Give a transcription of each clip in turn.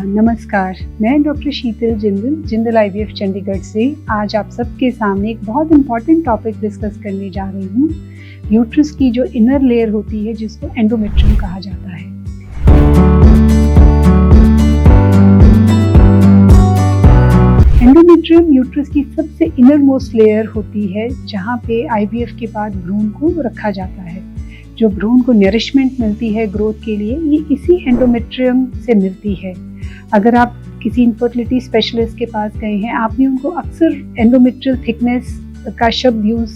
नमस्कार, मैं डॉक्टर शीतल जिंदल आईवीएफ चंडीगढ़ से आज आप सबके सामने एक बहुत इम्पॉर्टेंट टॉपिक डिस्कस करने जा रही हूँ। यूट्रस की जो इनर लेयर होती है जिसको एंडोमेट्रियम कहा जाता है। एंडोमेट्रियम यूट्रस की सबसे इनर मोस्ट लेयर होती है जहाँ पे आईवीएफ के बाद भ्रूण को रखा जाता है। जो भ्रूण को नरिशमेंट मिलती है ग्रोथ के लिए, ये इसी एंडोमेट्रियम से मिलती है। अगर आप किसी इनफर्टिलिटी स्पेशलिस्ट के पास गए हैं, आपने उनको अक्सर एंडोमेट्रियल थिकनेस का शब्द यूज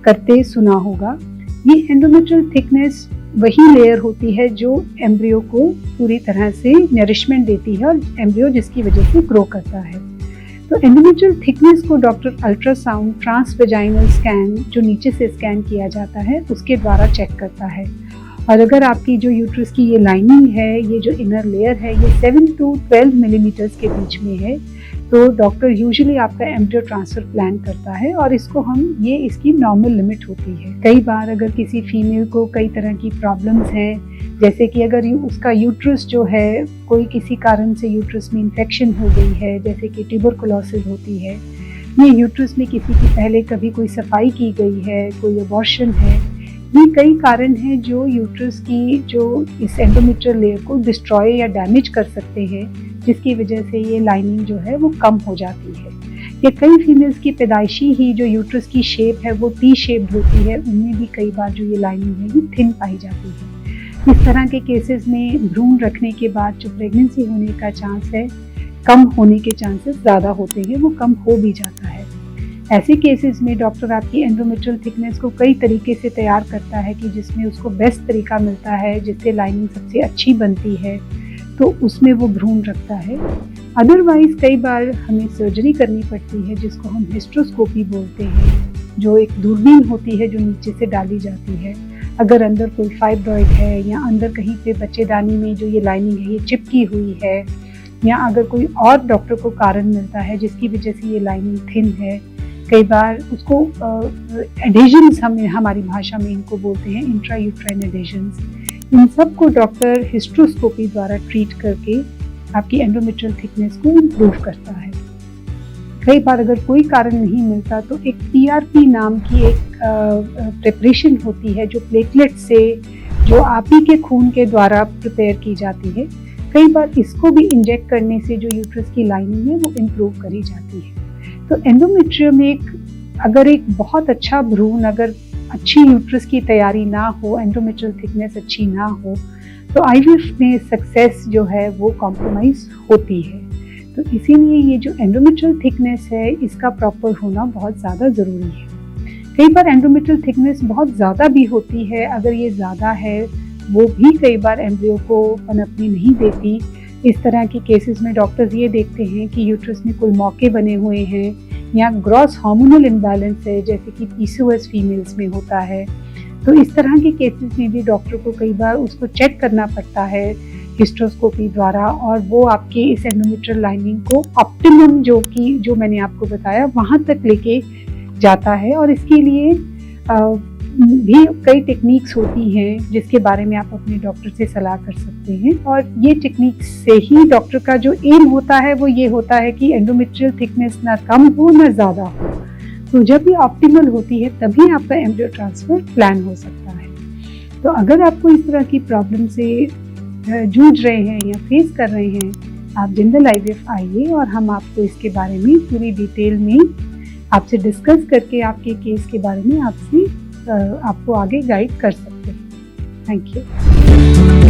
करते सुना होगा। ये एंडोमेट्रियल थिकनेस वही लेयर होती है जो एम्ब्रियो को पूरी तरह से नरिशमेंट देती है और एम्ब्रियो जिसकी वजह से ग्रो करता है। तो एंडोमेट्रियल थिकनेस को डॉक्टर अल्ट्रासाउंड ट्रांसवेजाइनल स्कैन, जो नीचे से स्कैन किया जाता है, उसके द्वारा चेक करता है। और अगर आपकी जो यूट्रस की ये लाइनिंग है, ये जो इनर लेयर है, ये 7 to 12 मिलीमीटर्स के बीच में है, तो डॉक्टर यूजुअली आपका एम्ब्रियो ट्रांसफर प्लान करता है और ये इसकी नॉर्मल लिमिट होती है। कई बार अगर किसी फीमेल को कई तरह की प्रॉब्लम्स हैं, जैसे कि अगर उसका यूट्रस जो है कोई किसी कारण से यूट्रस में इन्फेक्शन हो गई है, जैसे कि ट्यूबरकुलोसिस होती है, ये यूट्रस में किसी की पहले कभी कोई सफाई की गई है, कोई अबॉर्शन है, ये कई कारण हैं जो यूट्रस की जो इस एंडोमेट्रियल लेयर को डिस्ट्रॉय या डैमेज कर सकते हैं, जिसकी वजह से ये लाइनिंग जो है वो कम हो जाती है। या कई फीमेल्स की पैदाइशी ही जो यूट्रस की शेप है वो टी शेप्ड होती है, उनमें भी कई बार जो ये लाइनिंग है ये थिन पाई जाती है। इस तरह के केसेस में भ्रूण रखने के बाद जो प्रेगनेंसी होने का चांस है, कम होने के चांसेस ज़्यादा होते हैं, वो कम हो भी जाता है। ऐसे केसेस में डॉक्टर आपकी एंडोमेट्रियल थिकनेस को कई तरीके से तैयार करता है कि जिसमें उसको बेस्ट तरीका मिलता है, जिससे लाइनिंग सबसे अच्छी बनती है, तो उसमें वो भ्रूण रखता है। अदरवाइज कई बार हमें सर्जरी करनी पड़ती है, जिसको हम हिस्ट्रोस्कोपी बोलते हैं, जो एक दूरबीन होती है जो नीचे से डाली जाती है। अगर अंदर कोई फाइब्रॉइड है या अंदर कहीं पे बच्चेदानी में जो ये लाइनिंग है ये चिपकी हुई है, या अगर कोई और डॉक्टर को कारण मिलता है जिसकी वजह से ये लाइनिंग थिन है, कई बार उसको एडेजन्स हमारी भाषा में इनको बोलते हैं, इंट्रायूट्राइन एडेजन्स। इन सब को डॉक्टर हिस्ट्रोस्कोपी द्वारा ट्रीट करके आपकी एंडोमेट्रियल थिकनेस को इम्प्रूव करता है। कई बार अगर कोई कारण नहीं मिलता तो एक PRP नाम की एक प्रिपरेशन होती है जो प्लेटलेट से, जो आप ही के खून के द्वारा प्रिपेयर की जाती है। कई बार इसको भी इंजेक्ट करने से जो यूट्रस की लाइनिंग है वो इम्प्रूव करी जाती है। तो एंडोमेट्रियम अगर एक बहुत अच्छा भ्रूण, अगर अच्छी यूट्रस की तैयारी ना हो, एंडोमेट्रियल थिकनेस अच्छी ना हो, तो आईवीएफ में सक्सेस जो है वो कॉम्प्रोमाइज होती है। तो इसीलिए ये जो एंडोमेट्रियल थिकनेस है इसका प्रॉपर होना बहुत ज़्यादा ज़रूरी है। कई बार एंडोमेट्रियल थिकनेस बहुत ज़्यादा भी होती है, अगर ये ज़्यादा है वो भी कई बार एम्ब्रियो को पनपने नहीं देती। इस तरह के केसेस में डॉक्टर्स ये देखते हैं कि यूट्रस में कोई मौके बने हुए हैं या ग्रॉस हार्मोनल इम्बैलेंस है, जैसे कि PCOS फीमेल्स में होता है। तो इस तरह के केसेस में भी डॉक्टर को कई बार उसको चेक करना पड़ता है हिस्ट्रोस्कोपी द्वारा, और वो आपके इस एंडोमेट्रियल लाइनिंग को ऑप्टिमम जो मैंने आपको बताया वहाँ तक लेके जाता है। और इसके लिए भी कई टेक्निक्स होती हैं जिसके बारे में आप अपने डॉक्टर से सलाह कर सकते हैं। और ये टेक्निक्स से ही डॉक्टर का जो एम होता है वो ये होता है कि एंडोमेट्रियल थिकनेस ना कम हो ना ज़्यादा हो। तो जब ये ऑप्टिमल होती है तभी आपका एम्ब्रियो ट्रांसफर प्लान हो सकता है। तो अगर आपको इस तरह की प्रॉब्लम से जूझ रहे हैं या फेस कर रहे हैं, आप जिंदल आईवीएफ आइए और हम आपको इसके बारे में पूरी डिटेल में आपसे डिस्कस करके आपके केस के बारे में आपको आगे गाइड कर सकते हैं। Thank you.